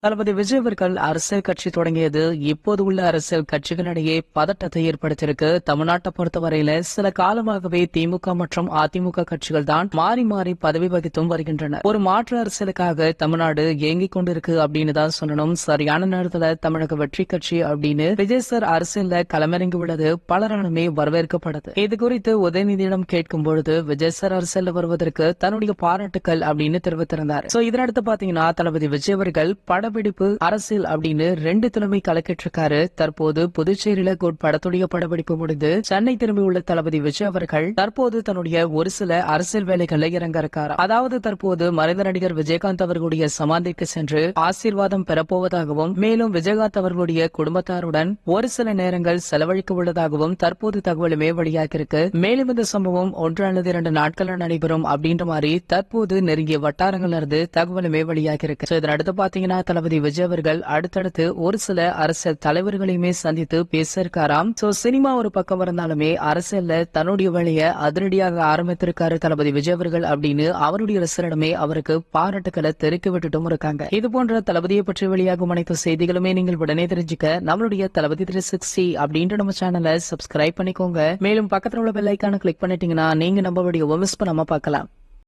தளபதி விஜய் அவர்கள் அரசியல் கட்சி தொடங்கியது இப்போது உள்ள அரசியல் கட்சிகளிடையே பதட்டத்தை ஏற்படுத்தியிருக்கு. தமிழ்நாட்டை பொறுத்தவரையில சில காலமாகவே திமுக மற்றும் அதிமுக கட்சிகள் தான் மாறி மாறி பதவி வகித்தும் வருகின்றன. ஒரு மாற்று அரசியலுக்காக தமிழ்நாடு இயங்கிக் கொண்டிருக்கு அப்படின்னு தான் சொல்லணும். சரியான நேரத்துல தமிழக வெற்றி கட்சி அப்படின்னு விஜய் சார் அரசியல்ல களமிறங்கி உள்ளது பலராலுமே வரவேற்கப்படுது. இது குறித்து உதயநிதியிடம் கேட்கும் பொழுது விஜய் சார் அரசியல் வருவதற்கு தன்னுடைய பாராட்டுக்கள் அப்படின்னு தெரிவித்திருந்தார். இதனடுத்து பாத்தீங்கன்னா தளபதி விஜய் அவர்கள் படப்பிடிப்பு அரசியல் அப்படின்னு 2 தலைமை கலக்கிட்டு இருக்காரு. தற்போது புதுச்சேரியில குட் படத்துடைய படப்பிடிப்பு முடிந்து சென்னை திரும்பியுள்ள தளபதி விஜய் அவர்கள் தற்போது தன்னுடைய ஒரு சில அரசியல் வேலைகளை இறங்க இருக்காரு. அதாவது தற்போது மறைந்த நடிகர் விஜயகாந்த் அவர்களுடைய சமாதிக்கு சென்று ஆசீர்வாதம் பெறப்போவதாகவும் மேலும் விஜயகாந்த் அவர்களுடைய குடும்பத்தாருடன் ஒரு சில நேரங்கள் செலவழிக்க உள்ளதாகவும் தற்போது தகவலுமே வெளியாகிருக்கு. மேலும் இந்த சம்பவம் 1 அல்லது 2 நாட்கள் நடைபெறும் அப்படின்ற மாதிரி தற்போது நெருங்கிய வட்டாரங்கள் இருந்து தகவலுமே வெளியாகிருக்கு. இதனடுத்து பாத்தீங்கன்னா தளபதி விஜய் அவர்கள் அடுத்தடுத்து ஒரு சில அரசியல் தலைவர்களையுமே சந்தித்து பேச இருக்காராம். சினிமா ஒரு பக்கம் இருந்தாலுமே அரசியல்ல தன்னுடைய வேலையை அதிரடியாக ஆரம்பித்திருக்காரு தளபதி விஜய் அவர்கள் அப்படின்னு அவருடைய ரசிகரிடமே அவருக்கு பாராட்டுக்களை தெரிவிக்க விட்டுட்டும் இருக்காங்க. இது போன்ற தளபதியை பற்றி வெளியாகும் அனைத்து செய்திகளுமே நீங்கள் உடனே தெரிஞ்சுக்க நம்மளுடைய தளபதி 360 அப்படின்ற நம்ம சேனலை சப்ஸ்கிரைப் பண்ணிக்கோங்க. மேலும் பக்கத்துல உள்ள பெல் ஐகானை கிளிக் பண்ணிட்டீங்கன்னா நீங்க நம்ம வீடியோவை மிஸ் பண்ணாம பார்க்கலாம்.